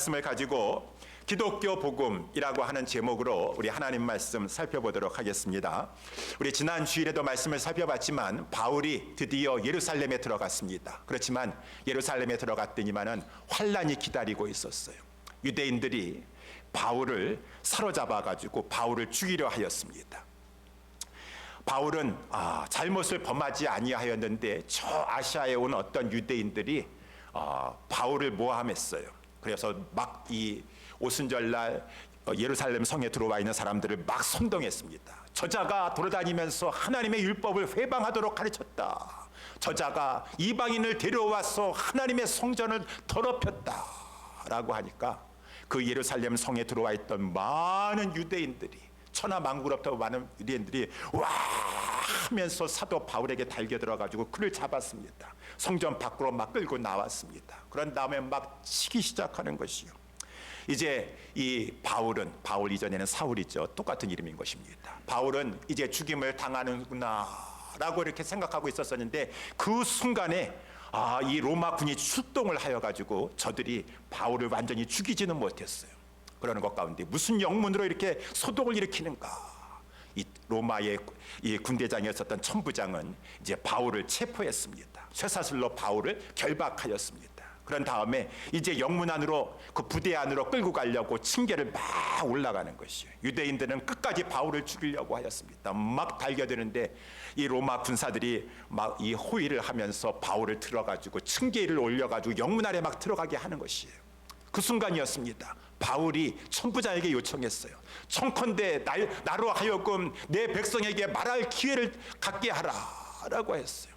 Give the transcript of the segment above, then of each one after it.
말씀을 가지고 기독교 복음이라고 하는 제목으로 우리 하나님 말씀 살펴보도록 하겠습니다. 우리 지난 주일에도 말씀을 살펴봤지만 바울이 드디어 예루살렘에 들어갔습니다. 그렇지만 예루살렘에 들어갔더니만은 환란이 기다리고 있었어요. 유대인들이 바울을 사로잡아 가지고 바울을 죽이려 하였습니다. 바울은 잘못을 범하지 아니하였는데 저 아시아에 온 어떤 유대인들이 바울을 모함했어요. 그래서 막 이 오순절날 예루살렘 성에 들어와 있는 사람들을 막 선동했습니다. 저자가 돌아다니면서 하나님의 율법을 회방하도록 가르쳤다. 저자가 이방인을 데려와서 하나님의 성전을 더럽혔다 라고 하니까 그 예루살렘 성에 들어와 있던 많은 유대인들이, 천하만국으로부터 많은 유대인들이 와 하면서 사도 바울에게 달겨들어가지고 그를 잡았습니다. 성전 밖으로 막 끌고 나왔습니다. 그런 다음에 막 치기 시작하는 것이요. 이제 이 바울은, 바울 이전에는 사울이죠. 똑같은 이름인 것입니다. 바울은 이제 죽임을 당하는구나 라고 이렇게 생각하고 있었는데 그 순간에 이 로마 군이 출동을 하여가지고 저들이 바울을 완전히 죽이지는 못했어요. 그러는 것 가운데 무슨 영문으로 이렇게 소동을 일으키는가. 이 로마의 이 군대장이었었던 천부장은 이제 바울을 체포했습니다. 쇠사슬로 바울을 결박하였습니다. 그런 다음에 이제 영문 안으로, 그 부대 안으로 끌고 가려고 층계를 막 올라가는 것이에요. 유대인들은 끝까지 바울을 죽이려고 하였습니다. 막 달겨드는데 이 로마 군사들이 막 이 호위를 하면서 바울을 들어가지고 층계를 올려가지고 영문 안에 막 들어가게 하는 것이에요. 그 순간이었습니다. 바울이 천부장에게 요청했어요. 청컨대 나로 하여금 내 백성에게 말할 기회를 갖게 하라 라고 했어요.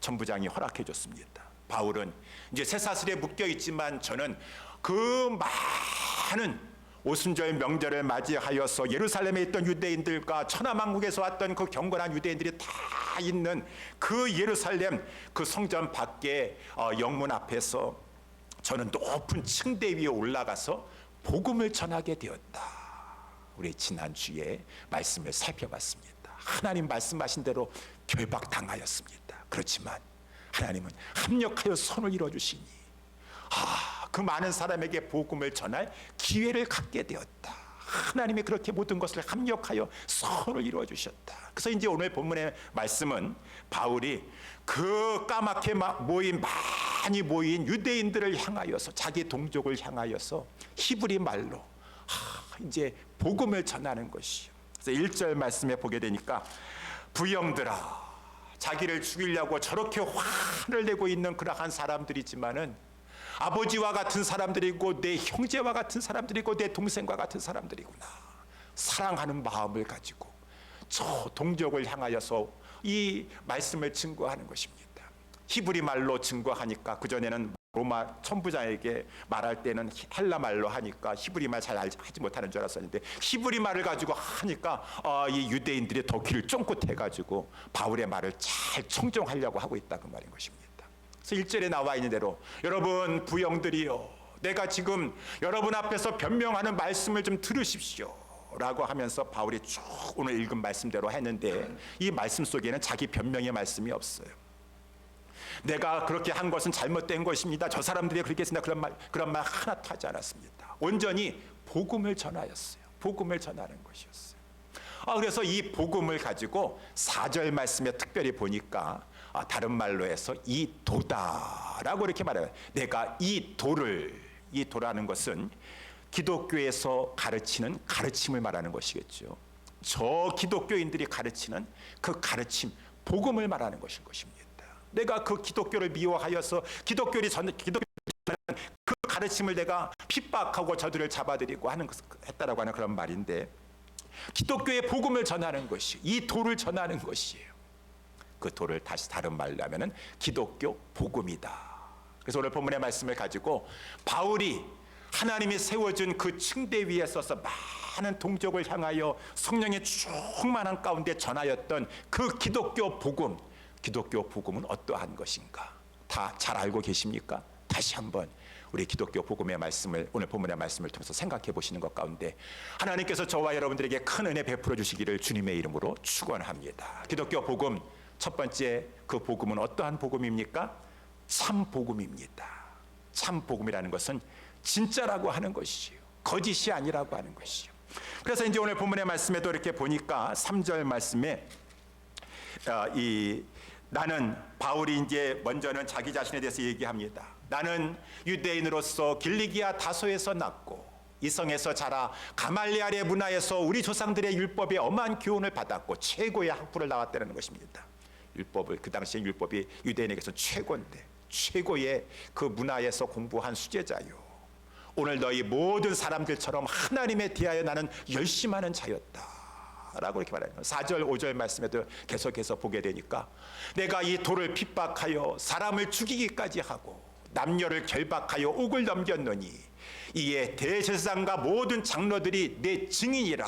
천부장이 허락해 줬습니다. 바울은 이제 쇠사슬에 묶여 있지만 저는 그 많은 오순절 명절을 맞이하여서 예루살렘에 있던 유대인들과 천하만국에서 왔던 그 경건한 유대인들이 다 있는 그 예루살렘 그 성전 밖에 영문 앞에서 저는 높은 층대 위에 올라가서 복음을 전하게 되었다. 우리 지난주에 말씀을 살펴봤습니다. 하나님 말씀하신 대로 결박당하였습니다. 그렇지만 하나님은 합력하여 손을 이뤄주시니 그 많은 사람에게 복음을 전할 기회를 갖게 되었다. 하나님이 그렇게 모든 것을 합력하여 손을 이루어주셨다. 그래서 이제 오늘 본문의 말씀은 바울이 그 까맣게 많이 모인 유대인들을 향하여서, 자기 동족을 향하여서 히브리 말로 이제 복음을 전하는 것이요. 그래서 1절 말씀에 보게 되니까 부형들아, 자기를 죽이려고 저렇게 화를 내고 있는 그러한 사람들이지만은 아버지와 같은 사람들이고 내 형제와 같은 사람들이고 내 동생과 같은 사람들이구나. 사랑하는 마음을 가지고 저 동족을 향하여서 이 말씀을 증거하는 것입니다. 히브리 말로 증거하니까 그전에는 로마 천부장에게 말할 때는 헬라 말로 하니까 히브리 말 잘 하지 못하는 줄 알았었는데 히브리 말을 가지고 하니까 이 유대인들이 더 귀를 쫑긋해 가지고 바울의 말을 잘 청종하려고 하고 있다, 그 말인 것입니다. 그래서 1절에 나와 있는 대로 여러분 부형들이요, 내가 지금 여러분 앞에서 변명하는 말씀을 좀 들으십시오 라고 하면서 바울이 쭉 오늘 읽은 말씀대로 했는데 이 말씀 속에는 자기 변명의 말씀이 없어요. 내가 그렇게 한 것은 잘못된 것입니다, 저 사람들이 그렇게 했습니다, 그런 말 하나도 하지 않았습니다. 온전히 복음을 전하였어요. 복음을 전하는 것이었어요. 그래서 이 복음을 가지고 4절 말씀에 특별히 보니까 다른 말로 해서 이 도다라고 이렇게 말해요. 내가 이 도라는 것은 기독교에서 가르치는 가르침을 말하는 것이겠죠. 저 기독교인들이 가르치는 그 가르침, 복음을 말하는 것인 것입니다. 내가 그 기독교를 미워하여서 기독교를 전하는 그 가르침을 내가 핍박하고 저들을 잡아들이고 했다라고 하는 그런 말인데, 기독교의 복음을 전하는 것이 이 도를 전하는 것이에요. 그 도를 다시 다른 말로 하면은 기독교 복음이다. 그래서 오늘 본문의 말씀을 가지고 바울이 하나님이 세워준 그 층대 위에 서서 많은 동족을 향하여 성령의 충만한 가운데 전하였던 그 기독교 복음, 기독교 복음은 어떠한 것인가 다 잘 알고 계십니까? 다시 한번 우리 기독교 복음의 말씀을, 오늘 본문의 말씀을 통해서 생각해 보시는 것 가운데 하나님께서 저와 여러분들에게 큰 은혜 베풀어 주시기를 주님의 이름으로 축원합니다. 기독교 복음 첫 번째, 그 복음은 어떠한 복음입니까? 참 복음입니다. 참 복음이라는 것은 진짜라고 하는 것이요, 거짓이 아니라고 하는 것이요. 그래서 이제 오늘 본문의 말씀에도 이렇게 보니까 3절 말씀에 나는 바울이 이제 먼저는 자기 자신에 대해서 얘기합니다. 나는 유대인으로서 길리기아 다소에서 났고 이성에서 자라 가말리알의 문화에서 우리 조상들의 율법에 엄한 교훈을 받았고 최고의 학부를 나왔다는 것입니다. 율법을, 그 당시에 율법이 유대인에게서 최고인데 최고의 그 문화에서 공부한 수제자요, 오늘 너희 모든 사람들처럼 하나님에 대하여 나는 열심하는 자였다 라고 이렇게 말해요. 4절 5절 말씀에도 계속해서 보게 되니까 내가 이 돌을 핍박하여 사람을 죽이기까지 하고 남녀를 결박하여 옥을 넘겼노니 이에 대제사장과 모든 장로들이 내 증인이라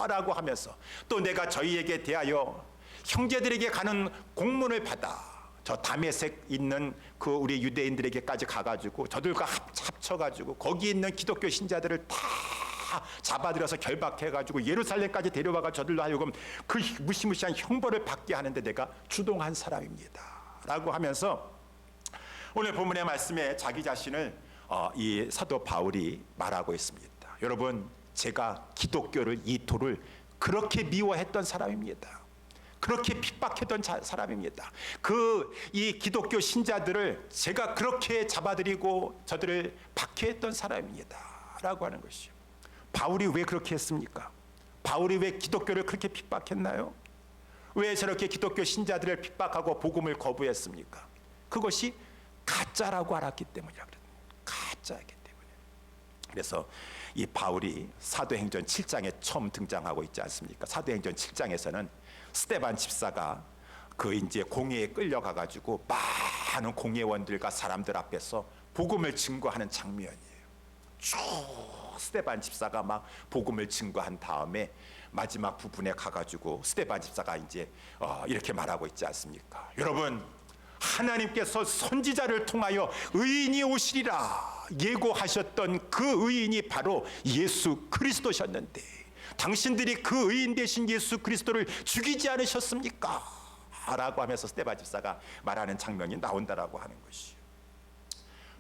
라고 하면서 또 내가 저희에게 대하여 형제들에게 가는 공문을 받아 저 다메섹 있는 그 우리 유대인들에게까지 가가지고 저들과 합쳐가지고 거기 있는 기독교 신자들을 다 잡아들여서 결박해가지고 예루살렘까지 데려와가 저들로 하여금 그 무시무시한 형벌을 받게 하는데 내가 주동한 사람입니다 라고 하면서 오늘 본문의 말씀에 자기 자신을 이 사도 바울이 말하고 있습니다. 여러분, 제가 기독교를, 이 돌을 그렇게 미워했던 사람입니다. 그렇게 핍박했던 사람입니다. 이 기독교 신자들을 제가 그렇게 잡아들이고 저들을 박해했던 사람입니다 라고 하는 것이요. 바울이 왜 그렇게 했습니까? 바울이 왜 기독교를 그렇게 핍박했나요? 왜 저렇게 기독교 신자들을 핍박하고 복음을 거부했습니까? 그것이 가짜라고 알았기 때문이야. 가짜이기 때문에. 그래서 이 바울이 사도행전 7장에 처음 등장하고 있지 않습니까? 사도행전 7장에서는 스데반 집사가 그 이제 공회에 끌려가 가지고 많은 공회원들과 사람들 앞에서 복음을 증거하는 장면이에요. 쭉 스데반 집사가 막 복음을 증거한 다음에 마지막 부분에 가가지고 스데반 집사가 이제 이렇게 말하고 있지 않습니까? 여러분, 하나님께서 선지자를 통하여 의인이 오시리라 예고하셨던 그 의인이 바로 예수 그리스도셨는데 당신들이 그 의인 되신 예수 그리스도를 죽이지 않으셨습니까? 라고 하면서 스데반 집사가 말하는 장면이 나온다라고 하는 것이요.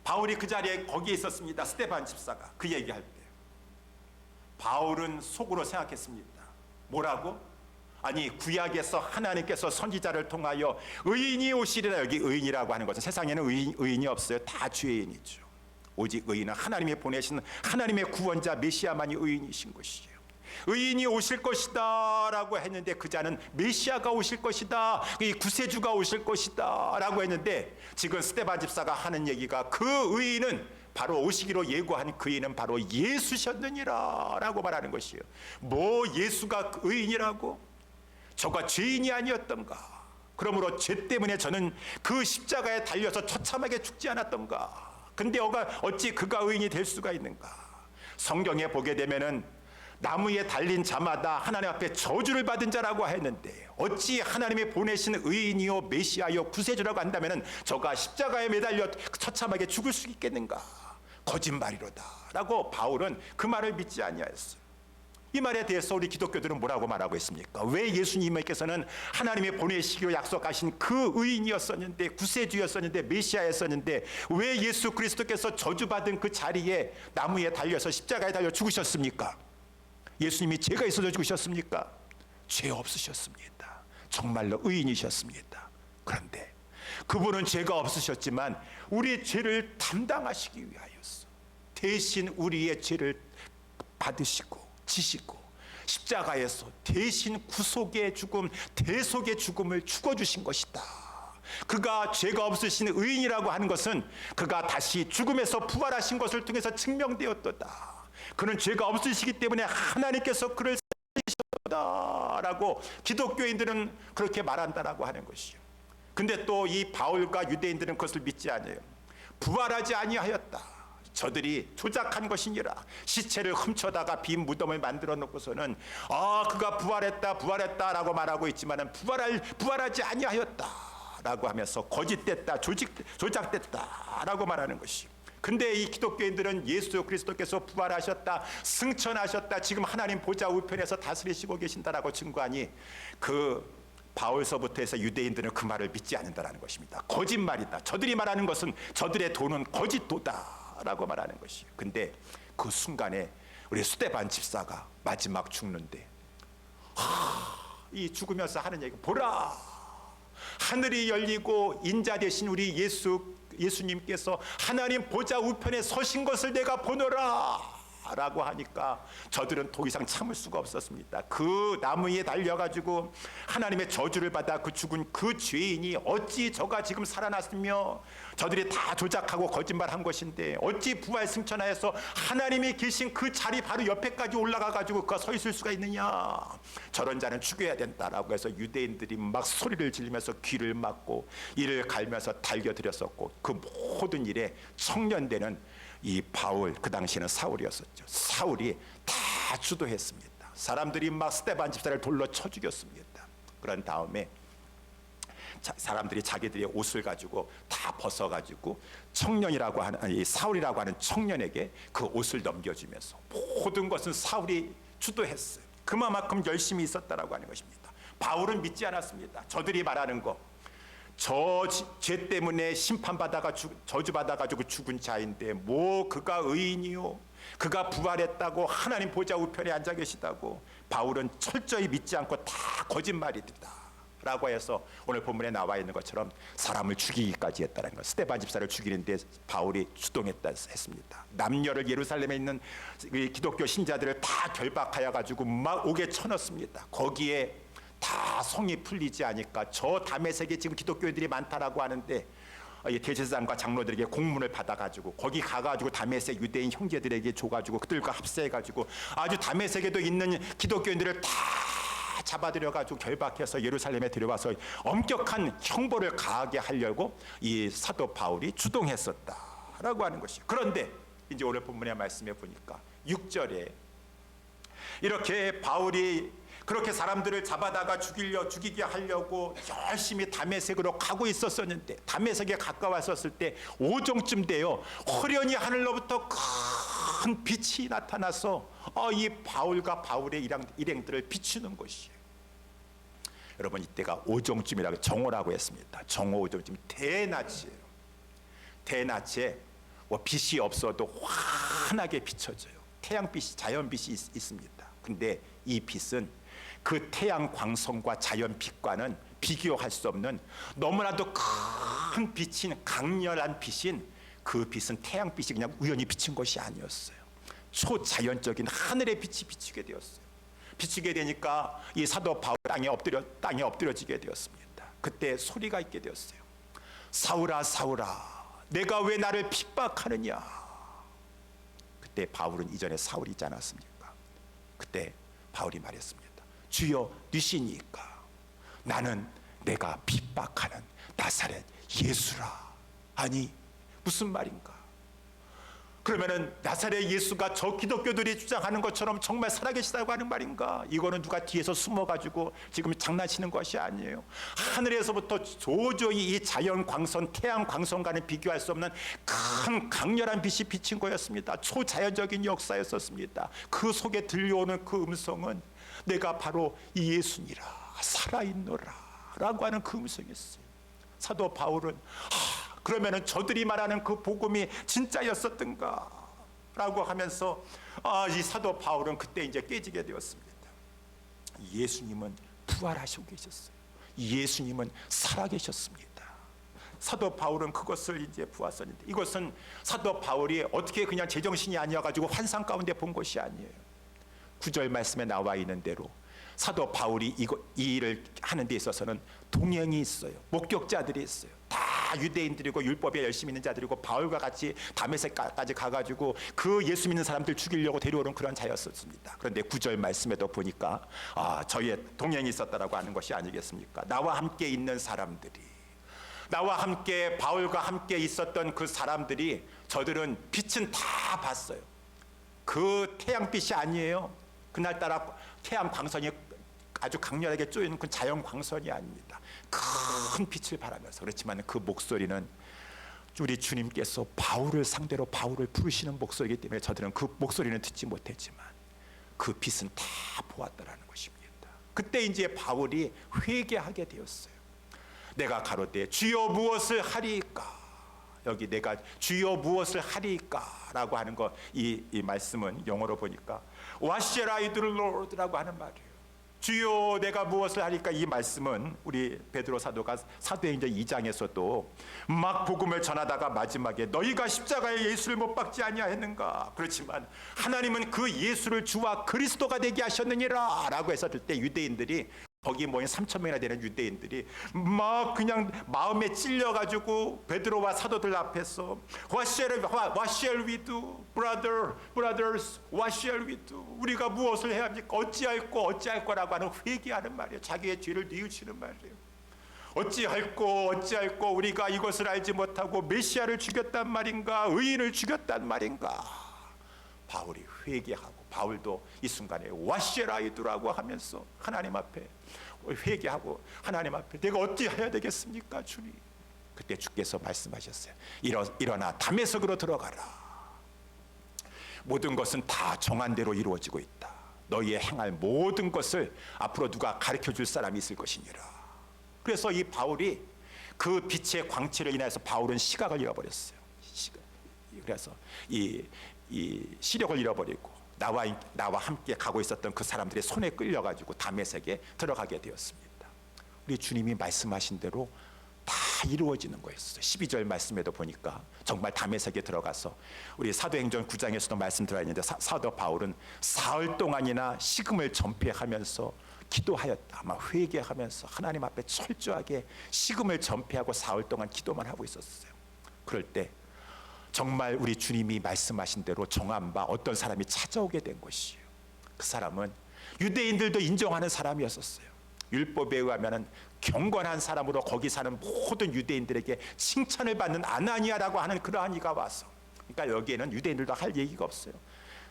바울이 그 자리에 거기에 있었습니다. 스데반 집사가 그 얘기할 때 바울은 속으로 생각했습니다. 뭐라고? 아니, 구약에서 하나님께서 선지자를 통하여 의인이 오시리라. 여기 의인이라고 하는 것은 세상에는 의인이 없어요. 다 죄인이죠. 오직 의인은 하나님이 보내신 하나님의 구원자 메시아만이 의인이신 것이에요. 의인이 오실 것이다 라고 했는데 그 자는 메시아가 오실 것이다, 이 구세주가 오실 것이다 라고 했는데 지금 스데반 집사가 하는 얘기가 그 의인은 바로 오시기로 예고한 그 의인은 바로 예수셨느니라 라고 말하는 것이에요. 뭐 예수가 의인이라고? 저가 죄인이 아니었던가? 그러므로 죄 때문에 저는 그 십자가에 달려서 처참하게 죽지 않았던가? 근데 어찌 그가 의인이 될 수가 있는가? 성경에 보게 되면은 나무에 달린 자마다 하나님 앞에 저주를 받은 자라고 했는데 어찌 하나님이 보내신 의인이요 메시아요 구세주라고 한다면은 저가 십자가에 매달려 처참하게 죽을 수 있겠는가? 거짓말이로다 라고 바울은 그 말을 믿지 아니하였어요. 이 말에 대해서 우리 기독교들은 뭐라고 말하고 있습니까? 왜 예수님께서는 하나님이 보내시기로 약속하신 그 의인이었었는데 구세주였었는데 메시아였었는데 왜 예수 그리스도께서 저주받은 그 자리에 나무에 달려서 십자가에 달려 죽으셨습니까? 예수님이 죄가 있어서 죽으셨습니까? 죄 없으셨습니다. 정말로 의인이셨습니다. 그런데 그분은 죄가 없으셨지만 우리의 죄를 담당하시기 위하여서 대신 우리의 죄를 받으시고 지시고 십자가에서 대신 구속의 죽음, 대속의 죽음을 죽어주신 것이다. 그가 죄가 없으신 의인이라고 하는 것은 그가 다시 죽음에서 부활하신 것을 통해서 증명되었도다. 그는 죄가 없으시기 때문에 하나님께서 그를 살리셨다라고 기독교인들은 그렇게 말한다라고 하는 것이요. 근데 또 이 바울과 유대인들은 그것을 믿지 않아요. 부활하지 아니하였다. 저들이 조작한 것이니라. 시체를 훔쳐다가 빈 무덤을 만들어 놓고서는 그가 부활했다라고 말하고 있지만은 부활하지 아니하였다라고 하면서 거짓됐다, 조작됐다라고 말하는 것이. 근데 이 기독교인들은 예수 그리스도께서 부활하셨다, 승천하셨다, 지금 하나님 보좌 우편에서 다스리시고 계신다라고 증거하니 그 바울서부터 해서 유대인들은 그 말을 믿지 않는다라는 것입니다. 거짓말이다. 저들이 말하는 것은 저들의 도는 거짓도다 라고 말하는 것이에요. 근데 그 순간에 우리 스데반 집사가 마지막 죽는데 이 죽으면서 하는 얘기, 보라 하늘이 열리고 인자 되신 우리 예수님께서 하나님 보좌 우편에 서신 것을 내가 보노라 라고 하니까 저들은 더 이상 참을 수가 없었습니다. 그 나무 위에 달려가지고 하나님의 저주를 받아 그 죽은 그 죄인이 어찌 저가 지금 살아났으며 저들이 다 조작하고 거짓말한 것인데 어찌 부활 승천하여서 하나님이 계신 그 자리 바로 옆에까지 올라가가지고 그가 서 있을 수가 있느냐, 저런 자는 죽여야 된다라고 해서 유대인들이 막 소리를 지르면서 귀를 막고 이를 갈면서 달겨들였었고, 그 모든 일에 청년되는 이 바울, 그 당시에는 사울이었었죠. 사울이 다 주도했습니다. 사람들이 막 스데반 집사를 돌로 쳐 죽였습니다. 그런 다음에 사람들이 자기들의 옷을 가지고 다 벗어가지고 청년이라고 하는, 이 사울이라고 하는 청년에게 그 옷을 넘겨주면서 모든 것은 사울이 주도했어요. 그만큼 열심히 있었다라고 하는 것입니다. 바울은 믿지 않았습니다. 저들이 말하는 거, 저 죄 때문에 심판받아가 저주받아가지고 죽은 자인데 뭐 그가 의인이요, 그가 부활했다고 하나님 보좌 우편에 앉아 계시다고. 바울은 철저히 믿지 않고 다 거짓말이다 라고 해서 오늘 본문에 나와 있는 것처럼 사람을 죽이기까지 했다는 것. 스데반 집사를 죽이는데 바울이 주동했다 했습니다. 남녀를 예루살렘에 있는 기독교 신자들을 다 결박하여 가지고 막 옥에 쳐넣습니다. 거기에 다 성이 풀리지 않으니까 저 다메섹에 지금 기독교인들이 많다라고 하는데 대제사장과 장로들에게 공문을 받아가지고 거기 가가지고 다메섹 유대인 형제들에게 줘가지고 그들과 합세해가지고 아주 다메섹에도 있는 기독교인들을 다 잡아들여가지고 결박해서 예루살렘에 들여와서 엄격한 형벌을 가하게 하려고 이 사도 바울이 주동했었다라고 하는 것이에요. 그런데 이제 오늘 본문의 말씀에 보니까 6절에 이렇게 바울이 그렇게 사람들을 잡아다가 죽이게 하려고 열심히 다메섹으로 가고 있었었는데, 다메섹에 가까웠었을 때 오정쯤 되어 호련히 하늘로부터 큰 빛이 나타나서 이 바울과 바울의 일행들을 비추는 것이에요. 여러분, 이때가 오정쯤이라고 정오라고 했습니다. 정오 오정쯤 대낮이에요. 대낮에 뭐 빛이 없어도 환하게 비춰져요. 태양빛이, 자연빛이 있습니다. 근데 이 빛은 그 태양 광선과 자연 빛과는 비교할 수 없는 너무나도 큰 빛인, 강렬한 빛인 그 빛은 태양빛이 그냥 우연히 비친 것이 아니었어요. 초자연적인 하늘의 빛이 비치게 되었어요. 비치게 되니까 이 사도 바울 땅에 엎드려지게 되었습니다. 그때 소리가 있게 되었어요. 사울아, 사울아, 내가 왜 나를 핍박하느냐. 그때 바울은 이전에 사울이지 않았습니까? 그때 바울이 말했습니다. 주여, 니시니까 나는 내가 핍박하는 나사렛 예수라. 아니, 무슨 말인가? 그러면은 나사렛 예수가 저 기독교들이 주장하는 것처럼 정말 살아계시다고 하는 말인가? 이거는 누가 뒤에서 숨어가지고 지금 장난치는 것이 아니에요. 하늘에서부터 도저히 이 자연 광선, 태양 광선과는 비교할 수 없는 큰 강렬한 빛이 비친 거였습니다. 초자연적인 역사였었습니다. 그 속에 들려오는 그 음성은 내가 바로 이 예수니라, 살아있노라 라고 하는 그 음성이었어요. 사도 바울은 그러면은 저들이 말하는 그 복음이 진짜였었던가 라고 하면서 이 사도 바울은 그때 이제 깨지게 되었습니다. 예수님은 부활하시고 계셨어요. 예수님은 살아계셨습니다. 사도 바울은 그것을 이제 보았었는데, 이것은 사도 바울이 어떻게 그냥 제정신이 아니어가지고 환상 가운데 본 것이 아니에요. 9절 말씀에 나와 있는 대로 사도 바울이 이 일을 하는 데 있어서는 동행이 있어요. 목격자들이 있어요. 다 유대인들이고 율법에 열심히 있는 자들이고 바울과 같이 다메섹까지 가가지고 그 예수 믿는 사람들 죽이려고 데려오는 그런 자였었습니다. 그런데 9절 말씀에도 보니까 저의 동행이 있었다라고 하는 것이 아니겠습니까? 나와 함께 있는 사람들이, 나와 함께 바울과 함께 있었던 그 사람들이, 저들은 빛은 다 봤어요. 그 태양빛이 아니에요. 그날따라 태양 광선이 아주 강렬하게 쪼이는 그 자연 광선이 아닙니다. 큰 빛을 발하면서. 그렇지만 그 목소리는 우리 주님께서 바울을 상대로 바울을 부르시는 목소리이기 때문에 저들은 그 목소리는 듣지 못했지만 그 빛은 다 보았다라는 것입니다. 그때 이제 바울이 회개하게 되었어요. 내가 가로되 주여 무엇을 하리까? 여기 내가 주여 무엇을 하리까 라고 하는 거, 이 말씀은 영어로 보니까 What shall I do, Lord? 라고 하는 말이에요. 주여 내가 무엇을 하리까. 이 말씀은 우리 베드로 사도가 사도행전 2장에서도 막 복음을 전하다가 마지막에 너희가 십자가에 예수를 못 박지 아니하였는가, 그렇지만 하나님은 그 예수를 주와 그리스도가 되게 하셨느니라 라고 했을 때 유대인들이, 거기 모인 3,000명이나 되는 유대인들이 막 그냥 마음에 찔려가지고 베드로와 사도들 앞에서 What shall we do? Brothers, what shall we do? 우리가 무엇을 해야 합니까? 어찌할 거라고 하는 회개하는 말이에요. 자기의 죄를 뉘우치는 말이에요. 어찌할 거 우리가 이것을 알지 못하고 메시아를 죽였단 말인가, 의인을 죽였단 말인가. 바울이 회개하고, 바울도 이 순간에 What shall I do라고 하면서 하나님 앞에 회개하고, 하나님 앞에 내가 어찌해야 되겠습니까 주님. 그때 주께서 말씀하셨어요. 일어나 다메섹으로 들어가라. 모든 것은 다 정한 대로 이루어지고 있다. 너희의 행할 모든 것을 앞으로 누가 가르쳐줄 사람이 있을 것이니라. 그래서 이 바울이 그 빛의 광채를 인해서 바울은 시각을 잃어버렸어요. 그래서 이 시력을 잃어버리고 나와 함께 가고 있었던 그 사람들의 손에 끌려가지고 다메섹에 들어가게 되었습니다. 우리 주님이 말씀하신 대로 다 이루어지는 거였어요. 12절 말씀에도 보니까 정말 다메섹에 들어가서, 우리 사도행전 9장에서도 말씀 들어있는데 사도 바울은 사흘 동안이나 식음을 전폐하면서 기도하였다. 아마 회개하면서 하나님 앞에 철저하게 식음을 전폐하고 사흘 동안 기도만 하고 있었어요. 그럴 때 정말 우리 주님이 말씀하신 대로 정한 바 어떤 사람이 찾아오게 된 것이에요. 그 사람은 유대인들도 인정하는 사람이었었어요. 율법에 의하면 경건한 사람으로 거기 사는 모든 유대인들에게 칭찬을 받는 아나니아라고 하는 그러한 이가 와서, 그러니까 여기에는 유대인들도 할 얘기가 없어요.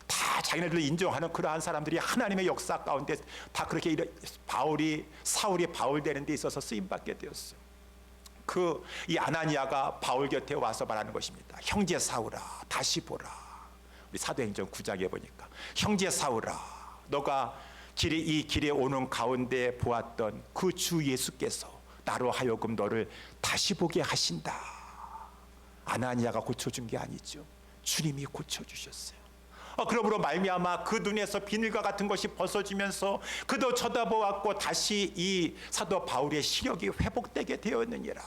다 자기네들 인정하는 그러한 사람들이 하나님의 역사 가운데 다 그렇게 사울이 바울 되는 데 있어서 쓰임받게 되었어요. 이 아나니아가 바울 곁에 와서 말하는 것입니다. 형제 사울아, 다시 보라. 우리 사도행전 9장에 보니까 형제 사울아, 너가 이 길에 오는 가운데 보았던 그 주 예수께서 나로 하여금 너를 다시 보게 하신다. 아나니아가 고쳐준 게 아니죠. 주님이 고쳐주셨어요. 그러므로 말미암아 그 눈에서 비늘과 같은 것이 벗어지면서 그도 쳐다보았고 다시 이 사도 바울의 시력이 회복되게 되었느니라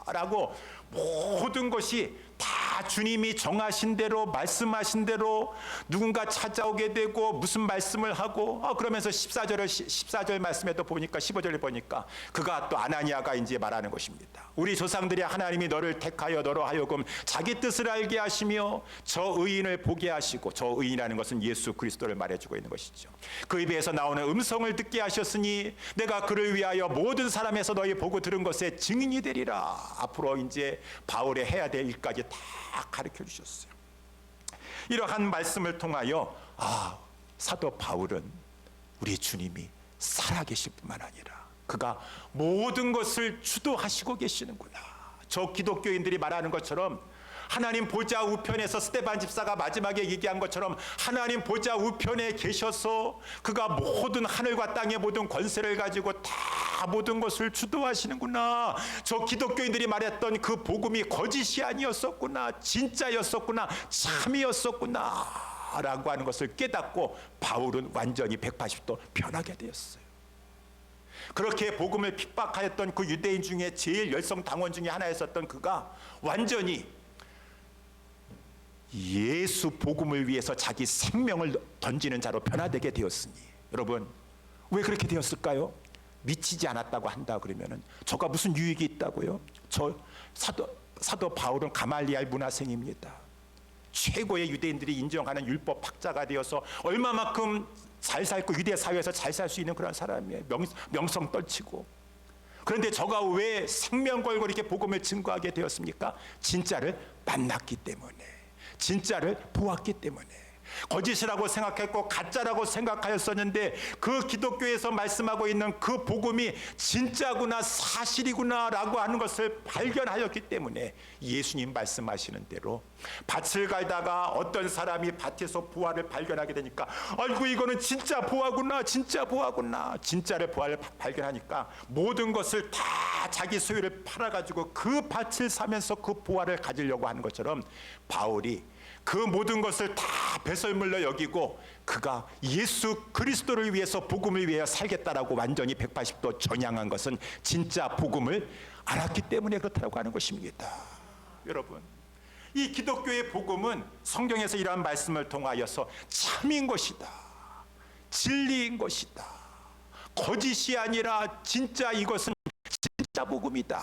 라고, 모든 것이 다 주님이 정하신 대로, 말씀하신 대로 누군가 찾아오게 되고 무슨 말씀을 하고, 그러면서 14절 말씀에도 보니까, 15절에 보니까 그가 또 아나니아가 이제 말하는 것입니다. 우리 조상들이 하나님이 너를 택하여 너로 하여금 자기 뜻을 알게 하시며 저 의인을 보게 하시고, 저 의인이라는 것은 예수 그리스도를 말해주고 있는 것이죠. 그 입에서 나오는 음성을 듣게 하셨으니 내가 그를 위하여 모든 사람에서 너희 보고 들은 것에 증인이 되리라. 앞으로 이제 바울의 해야 될 일까지 다 가르쳐 주셨어요. 이러한 말씀을 통하여 사도 바울은 우리 주님이 살아계실 뿐만 아니라 그가 모든 것을 주도하시고 계시는구나. 저 기독교인들이 말하는 것처럼 하나님 보좌 우편에서 스데반 집사가 마지막에 얘기한 것처럼 하나님 보좌 우편에 계셔서 그가 모든 하늘과 땅의 모든 권세를 가지고 다 모든 것을 주도하시는구나. 저 기독교인들이 말했던 그 복음이 거짓이 아니었었구나, 진짜였었구나, 참이었었구나 라고 하는 것을 깨닫고 바울은 완전히 180도 변하게 되었어요. 그렇게 복음을 핍박하였던 그 유대인 중에 제일 열성당원 중에 하나였었던 그가 완전히 예수 복음을 위해서 자기 생명을 던지는 자로 변화되게 되었으니, 여러분 왜 그렇게 되었을까요? 미치지 않았다고 한다 그러면은 저가 무슨 유익이 있다고요? 저 사도 바울은 가말리알 문화생입니다. 최고의 유대인들이 인정하는 율법 학자가 되어서 얼마만큼 잘 살고 유대 사회에서 잘 살 수 있는 그런 사람이에요. 명성 떨치고. 그런데 저가 왜 생명 걸고 이렇게 복음을 증거하게 되었습니까? 진짜를 만났기 때문에, 진짜를 보았기 때문에. 거짓이라고 생각했고 가짜라고 생각하였었는데 그 기독교에서 말씀하고 있는 그 복음이 진짜구나, 사실이구나 라고 하는 것을 발견하였기 때문에 예수님 말씀하시는 대로 밭을 갈다가 어떤 사람이 밭에서 보화를 발견하게 되니까 아이고 이거는 진짜 보화구나, 진짜 보화구나, 진짜를 보화를 발견하니까 모든 것을 다 자기 소유를 팔아가지고 그 밭을 사면서 그 보화를 가지려고 하는 것처럼 바울이 그 모든 것을 다 배설물로 여기고 그가 예수 그리스도를 위해서 복음을 위해 살겠다라고 완전히 180도 전향한 것은 진짜 복음을 알았기 때문에 그렇다고 하는 것입니다. 여러분, 이 기독교의 복음은 성경에서 이러한 말씀을 통하여서 참인 것이다, 진리인 것이다, 거짓이 아니라 진짜 이것은 진짜 복음이다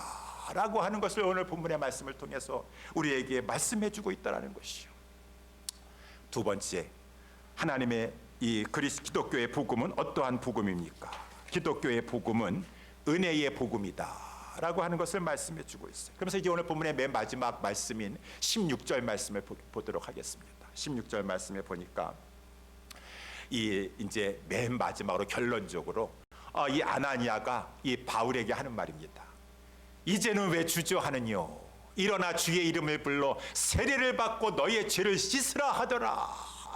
라고 하는 것을 오늘 본문의 말씀을 통해서 우리에게 말씀해 주고 있다는 것이요. 두 번째, 하나님의 이 기독교의 복음은 어떠한 복음입니까? 기독교의 복음은 은혜의 복음이다 라고 하는 것을 말씀해 주고 있어요. 그러면서 이제 오늘 본문의 맨 마지막 말씀인 16절 말씀을 보도록 하겠습니다. 16절 말씀에 보니까 이제 맨 마지막으로 결론적으로 이 아나니아가 이 바울에게 하는 말입니다. 이제는 왜 주저하느뇨? 일어나 주의 이름을 불러 세례를 받고 너의 죄를 씻으라 하더라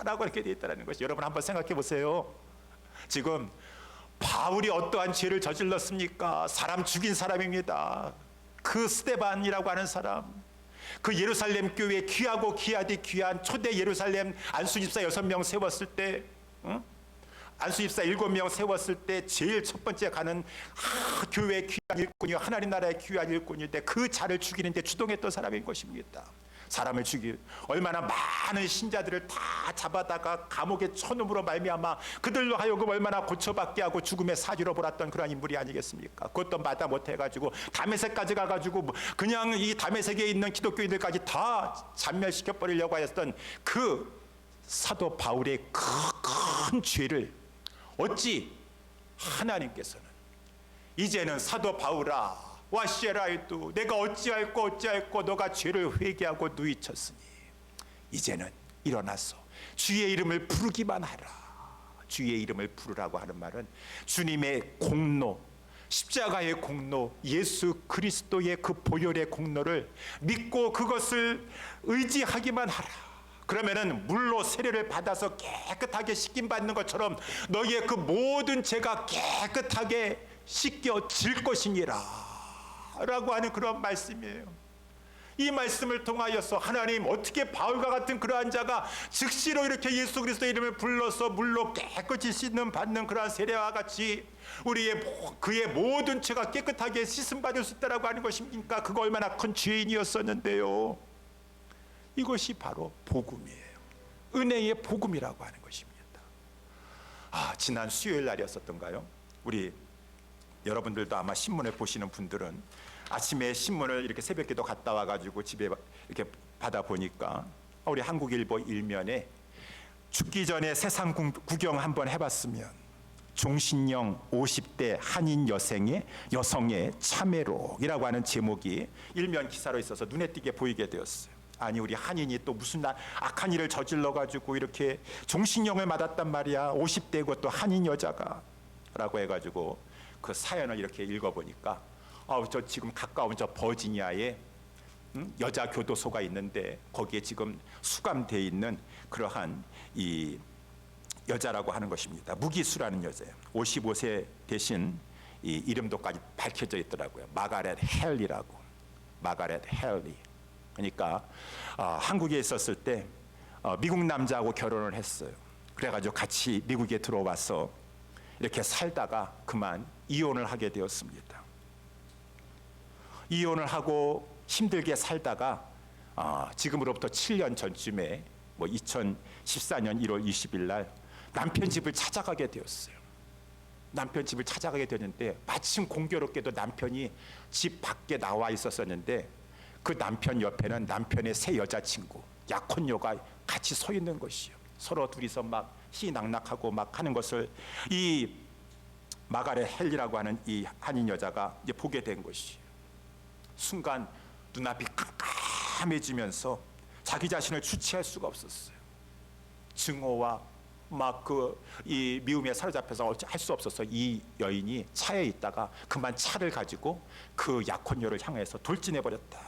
라고 이렇게 되어 있다는 것이, 여러분 한번 생각해 보세요. 지금 바울이 어떠한 죄를 저질렀습니까? 사람 죽인 사람입니다. 그 스데반이라고 하는 사람, 그 예루살렘 교회에 귀하고 귀하디 귀한 초대 예루살렘 안수집사 6명 세웠을 때, 안수집사 7명 세웠을 때 제일 첫 번째 가는 교회의 귀한 일꾼이 하나님 나라의 귀한 일꾼인데 그 자를 죽이는데 주동했던 사람인 것입니다. 사람을 얼마나 많은 신자들을 다 잡아다가 감옥에 쳐놓음으로 말미암아 그들로 하여금 얼마나 고쳐받게 하고 죽음의 사지로 몰았던 그런 인물이 아니겠습니까? 그것도 마다 못해가지고 다메섹까지 가가지고 그냥 이 다메섹에 있는 기독교인들까지 다 잔멸시켜버리려고 하였던 그 사도 바울의 큰 죄를 어찌 하나님께서는 이제는 사도 바울아 와시에라이도 내가 어찌할꼬 너가 죄를 회개하고 누이쳤으니 이제는 일어나서 주의 이름을 부르기만 하라. 주의 이름을 부르라고 하는 말은 주님의 공로, 십자가의 공로, 예수 그리스도의 그 보혈의 공로를 믿고 그것을 의지하기만 하라. 그러면은 물로 세례를 받아서 깨끗하게 씻김 받는 것처럼 너희의 그 모든 죄가 깨끗하게 씻겨질 것이니라 라고 하는 그런 말씀이에요. 이 말씀을 통하여서 하나님 어떻게 바울과 같은 그러한 자가 즉시로 이렇게 예수 그리스도의 이름을 불러서 물로 깨끗이 씻는 받는 그러한 세례와 같이 그의 모든 죄가 깨끗하게 씻음 받을 수 있다라고 하는 것입니까? 그가 얼마나 큰 죄인이었었는데요. 이것이 바로 복음이에요. 은혜의 복음이라고 하는 것입니다. 지난 수요일 날이었었던가요? 우리 여러분들도 아마 신문을 보시는 분들은 아침에 신문을 이렇게 새벽기도 갔다 와가지고 집에 이렇게 받아 보니까 우리 한국일보 일면에 죽기 전에 세상 구경 한번 해봤으면 종신령 50대 한인 여성의 참회록이라고 하는 제목이 일면 기사로 있어서 눈에 띄게 보이게 되었어요. 아니 우리 한인이 또 무슨 악한 일을 저질러 가지고 이렇게 종신령을 맞았단 말이야. 50대 그것도 한인 여자가 라고 해가지고 그 사연을 이렇게 읽어보니까 저 지금 가까운 저 버지니아에 여자 교도소가 있는데 거기에 지금 수감돼 있는 그러한 이 여자라고 하는 것입니다. 무기수라는 여자예요. 55세 대신 이 이름도까지 밝혀져 있더라고요. 마가렛 헬리라고. 마가렛 헬리. 그러니까 한국에 있었을 때 미국 남자하고 결혼을 했어요. 그래가지고 같이 미국에 들어와서 이렇게 살다가 그만 이혼을 하게 되었습니다. 이혼을 하고 힘들게 살다가 지금으로부터 7년 전쯤에 2014년 1월 20일 날 남편 집을 찾아가게 되었어요. 남편 집을 찾아가게 되는데 마침 공교롭게도 남편이 집 밖에 나와 있었었는데 그 남편 옆에는 남편의 새 여자친구 약혼녀가 같이 서 있는 것이요. 서로 둘이서 막 희낙낙하고 막 하는 것을 이 마가렛 헬리라고 하는 이 한인 여자가 이제 보게 된 것이에요. 순간 눈앞이 깜깜해지면서 자기 자신을 주체할 수가 없었어요. 증오와 막 이 미움에 사로잡혀서 할 수 없어서 이 여인이 차에 있다가 그만 차를 가지고 그 약혼녀를 향해서 돌진해 버렸다.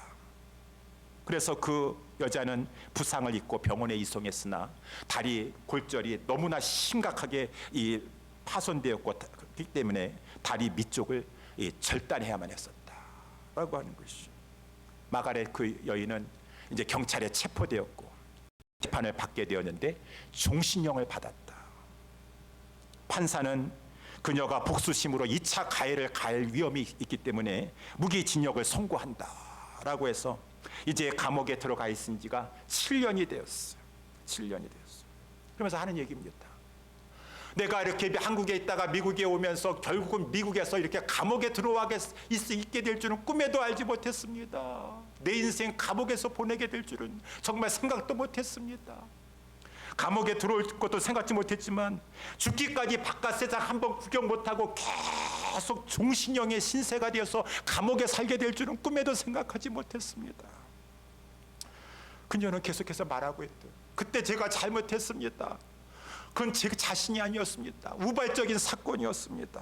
그래서 그 여자는 부상을 입고 병원에 이송했으나 다리 골절이 너무나 심각하게 이 파손되었기 때문에 다리 밑쪽을 절단해야만 했었다라고 하는 것이죠. 마가렛 그 여인은 이제 경찰에 체포되었고 재판을 받게 되었는데 종신형을 받았다. 판사는 그녀가 복수심으로 2차 가해를 가할 위험이 있기 때문에 무기징역을 선고한다라고 해서 이제 감옥에 들어가 있은 지가 7년이 되었어요. 7년이 되었어요. 그러면서 하는 얘기입니다. 내가 이렇게 한국에 있다가 미국에 오면서 결국은 미국에서 이렇게 감옥에 들어와 있게 될 줄은 꿈에도 알지 못했습니다. 내 인생 감옥에서 보내게 될 줄은 정말 생각도 못했습니다. 감옥에 들어올 것도 생각지 못했지만 죽기까지 바깥 세상 한번 구경 못하고 계속 종신형의 신세가 되어서 감옥에 살게 될 줄은 꿈에도 생각하지 못했습니다. 그녀는 계속해서 말하고 있대. 그때 제가 잘못했습니다. 그건 제 자신이 아니었습니다. 우발적인 사건이었습니다.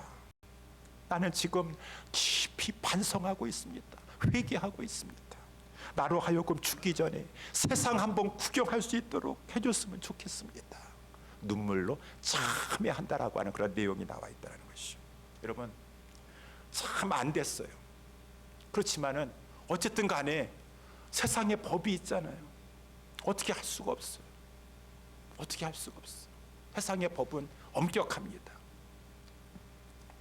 나는 지금 깊이 반성하고 있습니다. 회개하고 있습니다. 나로 하여금 죽기 전에 세상 한번 구경할 수 있도록 해줬으면 좋겠습니다. 눈물로 참회한다라고 하는 그런 내용이 나와 있다는 것이죠. 여러분, 참 안 됐어요. 그렇지만은 어쨌든 간에 세상에 법이 있잖아요. 어떻게 할 수가 없어요. 어떻게 할 수가 없어요. 세상의 법은 엄격합니다.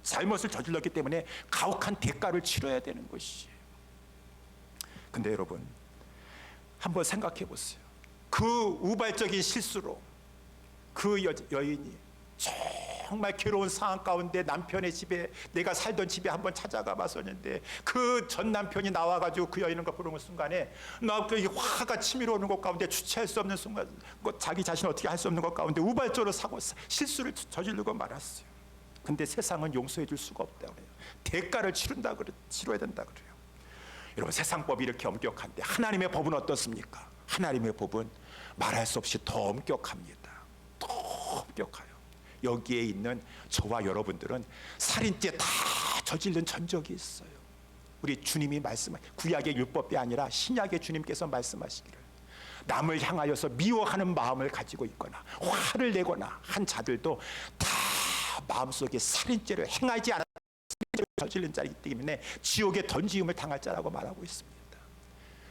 잘못을 저질렀기 때문에 가혹한 대가를 치러야 되는 것이에요. 근데 여러분, 한번 생각해 보세요. 그 우발적인 실수로 그 여인이 정말 괴로운 상황 가운데 남편의 집에, 내가 살던 집에 한번 찾아가 봤었는데 그 전 남편이 나와가지고 그 여인을 부르는 순간에 나 화가 치밀어 오는 것 가운데 주체할 수 없는 순간, 자기 자신을 어떻게 할 수 없는 것 가운데 우발적으로 실수를 저지르고 말았어요. 근데 세상은 용서해 줄 수가 없다고 그래요. 대가를 치러야 된다 그래요. 여러분, 세상 법이 이렇게 엄격한데 하나님의 법은 어떻습니까? 하나님의 법은 말할 수 없이 더 엄격합니다. 더 엄격해요. 여기에 있는 저와 여러분들은 살인죄 다 저지른 전적이 있어요. 우리 주님이 구약의 율법이 아니라 신약의 주님께서 말씀하시기를 남을 향하여서 미워하는 마음을 가지고 있거나 화를 내거나 한 자들도 다 마음속에 살인죄를 행하지 않았다 저지른 자이기 때문에 지옥에 던지움을 당할 자라고 말하고 있습니다.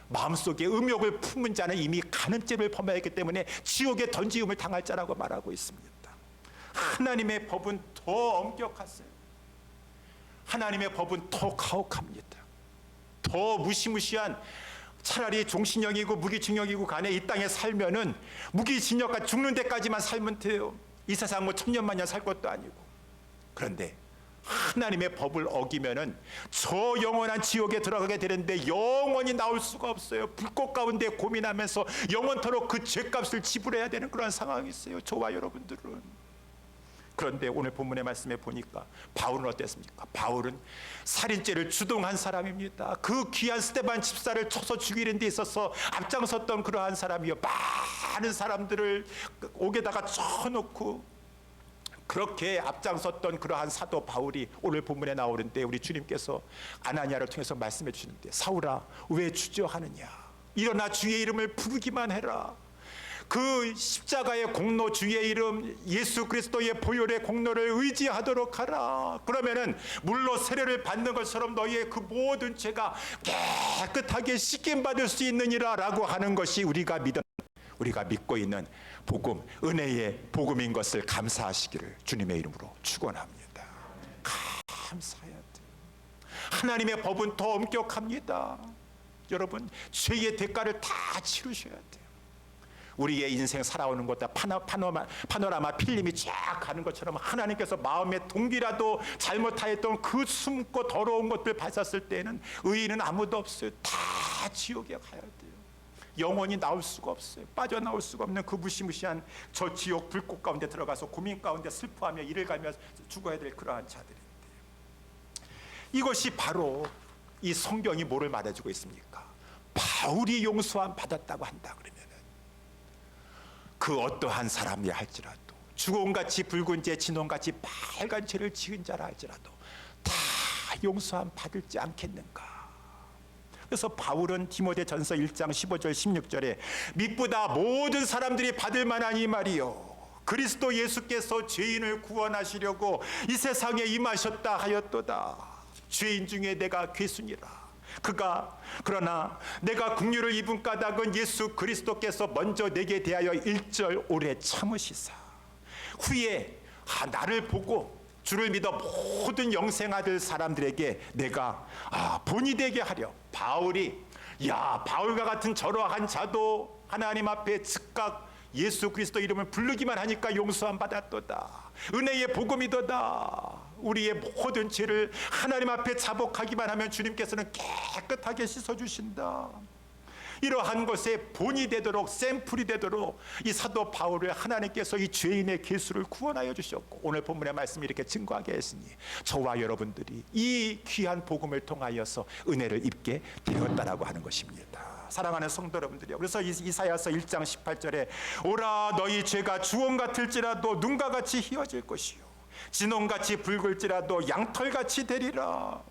마음속에 음욕을 품은 자는 이미 간음죄를 범하였기 때문에 지옥에 던지움을 당할 자라고 말하고 있습니다. 하나님의 법은 더 엄격하세요. 하나님의 법은 더 가혹합니다. 더 무시무시한, 차라리 종신형이고 무기징역이고 간에 이 땅에 살면은 무기징역과 죽는 데까지만 살면 돼요. 이 세상 뭐 천년만년 살 것도 아니고. 그런데 하나님의 법을 어기면은 저 영원한 지옥에 들어가게 되는데 영원히 나올 수가 없어요. 불꽃 가운데 고민하면서 영원토록 그 죄값을 지불해야 되는 그런 상황이 있어요. 저와 여러분들은. 그런데 오늘 본문의 말씀에 보니까 바울은 어땠습니까? 바울은 살인죄를 주동한 사람입니다. 그 귀한 스데반 집사를 쳐서 죽이는 데 있어서 앞장섰던 그러한 사람이요. 많은 사람들을 옥에다가 쳐놓고 그렇게 앞장섰던 그러한 사도 바울이 오늘 본문에 나오는데 우리 주님께서 아나니아를 통해서 말씀해 주시는데, 사울아 왜 주저하느냐, 일어나 주의 이름을 부르기만 해라. 그 십자가의 공로, 주의 이름, 예수 그리스도의 보혈의 공로를 의지하도록 하라. 그러면은 물로 세례를 받는 것처럼 너희의 그 모든 죄가 깨끗하게 씻김 받을 수 있느니라 라고 하는 것이 우리가 믿고 있는 복음, 은혜의 복음인 것을 감사하시기를 주님의 이름으로 축원합니다. 감사해야 돼요. 하나님의 법은 더 엄격합니다. 여러분, 죄의 대가를 다 치르셔야 돼요. 우리의 인생 살아오는 것다 파노라마 필름이 쫙 가는 것처럼 하나님께서 마음의 동기라도 잘못하였던 그 숨고 더러운 것들 봤었을 때는 의인은 아무도 없어요. 다 지옥에 가야 돼요. 영원히 나올 수가 없어요. 빠져나올 수가 없는 그 무시무시한 저 지옥 불꽃 가운데 들어가서 고민 가운데 슬퍼하며 이를 갈며 죽어야 될 그러한 자들인데, 이것이 바로 이 성경이 뭐를 말해주고 있습니까? 바울이 용서함 받았다고 한다 그러면은 그 어떠한 사람이 할지라도 주홍같이 붉은 죄 진홍같이 빨간 죄를 지은 자라 할지라도 다 용서함 받을지 않겠는가. 그래서 바울은 디모데전서 1장 15절 16절에 믿보다 모든 사람들이 받을 만한 이 말이요 그리스도 예수께서 죄인을 구원하시려고 이 세상에 임하셨다 하였도다. 죄인 중에 내가 괴순이라. 그러나 내가 긍휼을 입은 까닭은 예수 그리스도께서 먼저 내게 대하여 1절 오래 참으시사 후에 나를 보고 주를 믿어 모든 영생하들 사람들에게 내가 본이 되게 하려. 바울과 같은 저러한 자도 하나님 앞에 즉각 예수 그리스도 이름을 부르기만 하니까 용서함 받았도다. 은혜의 복음이도다. 우리의 모든 죄를 하나님 앞에 자복하기만 하면 주님께서는 깨끗하게 씻어주신다. 이러한 것에 본이 되도록 샘플이 되도록 이 사도 바울을 하나님께서 이 죄인의 괴수를 구원하여 주셨고 오늘 본문의 말씀이 이렇게 증거하게 했으니 저와 여러분들이 이 귀한 복음을 통하여서 은혜를 입게 되었다라고 하는 것입니다. 사랑하는 성도 여러분들이요, 그래서 이사야서 1장 18절에 오라 너희 죄가 주홍 같을지라도 눈과 같이 희어질 것이요 진홍같이 붉을지라도 양털같이 되리라.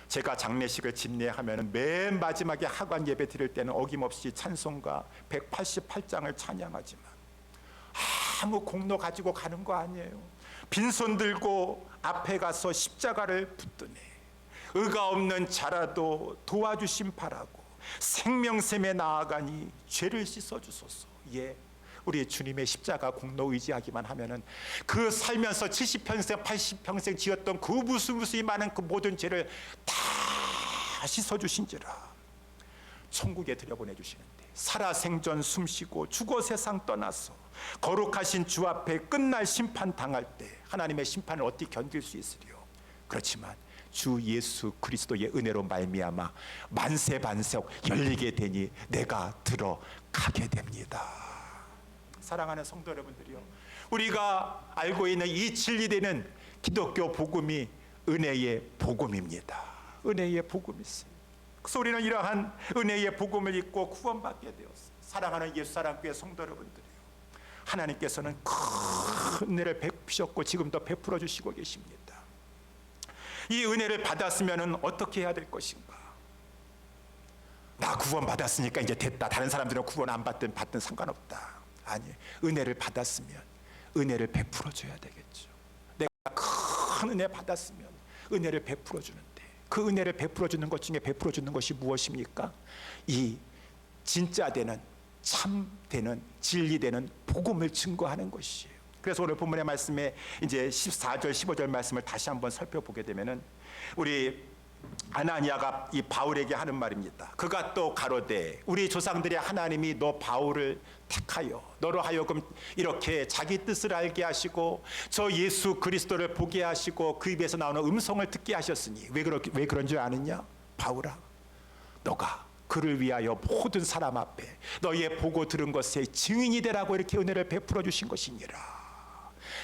제가 장례식을 집례하면 맨 마지막에 하관 예배 드릴 때는 어김없이 찬송가 188장을 찬양하지만 아무 공로 가지고 가는 거 아니에요. 빈손 들고 앞에 가서 십자가를 붙드네. 의가 없는 자라도 도와주심 바라고 생명샘에 나아가니 죄를 씻어주소서. 예, 우리 주님의 십자가 공로 의지하기만 하면은 그 살면서 70평생 80평생 지었던 그 무수무수히 많은 그 모든 죄를 다 씻어주신지라 천국에 들여보내주시는데 살아생전 숨쉬고 죽어 세상 떠나서 거룩하신 주 앞에 끝날 심판 당할 때 하나님의 심판을 어떻게 견딜 수 있으리요. 그렇지만 주 예수 그리스도의 은혜로 말미암아 만세반석 열리게 되니 내가 들어가게 됩니다. 사랑하는 성도 여러분들이요, 우리가 알고 있는 이 진리되는 기독교 복음이 은혜의 복음입니다. 은혜의 복음이세요. 그래서 우리는 이러한 은혜의 복음을 입고 구원받게 되었어요. 사랑하는 예수사랑교회 성도 여러분들이요, 하나님께서는 큰 은혜를 베푸셨고 지금도 베풀어 주시고 계십니다. 이 은혜를 받았으면 어떻게 해야 될 것인가? 나 구원 받았으니까 이제 됐다. 다른 사람들은 구원 안 받든 상관없다. 아니, 은혜를 받았으면 은혜를 베풀어 줘야 되겠죠. 내가 큰 은혜 받았으면 은혜를 베풀어 주는데 그 은혜를 베풀어 주는 것 중에 베풀어 주는 것이 무엇입니까? 이 진짜 되는 참 되는 진리 되는 복음을 증거하는 것이에요. 그래서 오늘 본문의 말씀에 이제 14절 15절 말씀을 다시 한번 살펴보게 되면은 우리 아나니아가 이 바울에게 하는 말입니다. 그가 또 가로되 우리 조상들의 하나님이 너 바울을 택하여 너로 하여금 이렇게 자기 뜻을 알게 하시고 저 예수 그리스도를 보게 하시고 그 입에서 나오는 음성을 듣게 하셨으니 왜 그런 줄 아느냐? 바울아, 너가 그를 위하여 모든 사람 앞에 너의 보고 들은 것의 증인이 되라고 이렇게 은혜를 베풀어 주신 것이니라.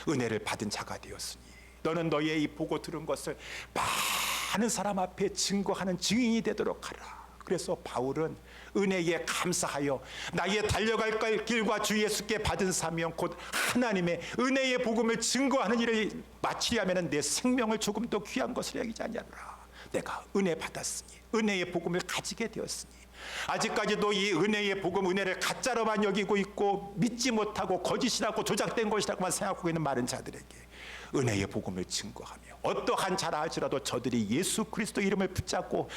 은혜를 받은 자가 되었으니 너는 너의 이 보고 들은 것을 많은 사람 앞에 증거하는 증인이 되도록 하라. 그래서 바울은 은혜에 감사하여 나의 달려갈 길과 주 예수께 받은 사명 곧 하나님의 은혜의 복음을 증거하는 일을 마치려면 내 생명을 조금 더 귀한 것을 여기지 않냐라. 내가 은혜 받았으니 은혜의 복음을 가지게 되었으니 아직까지도 이 은혜의 복음 은혜를 가짜로만 여기고 있고 믿지 못하고 거짓이라고 조작된 것이라고만 생각하고 있는 많은 자들에게 은혜의 복음을 증거하며 어떠한 자라 할지라도 저들이 예수 그리스도 이름을 붙잡고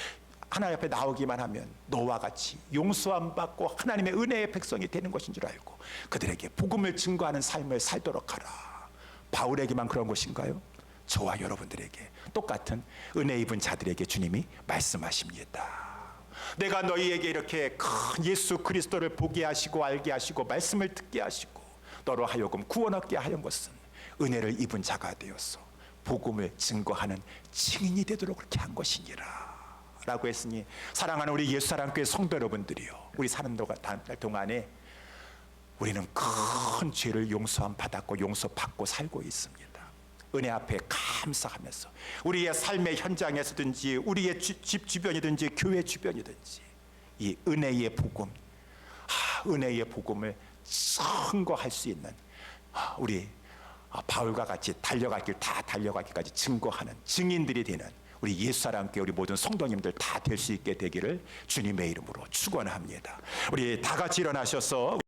하나님 앞에 나오기만 하면 너와 같이 용서함 받고 하나님의 은혜의 백성이 되는 것인 줄 알고 그들에게 복음을 증거하는 삶을 살도록 하라. 바울에게만 그런 것인가요? 저와 여러분들에게 똑같은 은혜 입은 자들에게 주님이 말씀하십니다. 내가 너희에게 이렇게 큰 예수 그리스도를 보게 하시고 알게 하시고 말씀을 듣게 하시고 너로 하여금 구원 얻게 하는 것은 은혜를 입은 자가 되어서 복음을 증거하는 증인이 되도록 그렇게 한 것이니라 라고 했으니 사랑하는 우리 예수사랑교회 성도 여러분들이요, 우리 사는 동안에 우리는 큰 죄를 용서함 받았고 용서받고 살고 있습니다. 은혜 앞에 감사하면서 우리의 삶의 현장에서든지 우리의 집 주변이든지 교회 주변이든지 이 은혜의 복음, 은혜의 복음을 증거할 수 있는 우리 바울과 같이 달려갈 길 다 달려가기까지 증거하는 증인들이 되는 우리 옛사람께 우리 모든 성도님들 다 될 수 있게 되기를 주님의 이름으로 축원합니다. 우리 다 같이 일어나셔서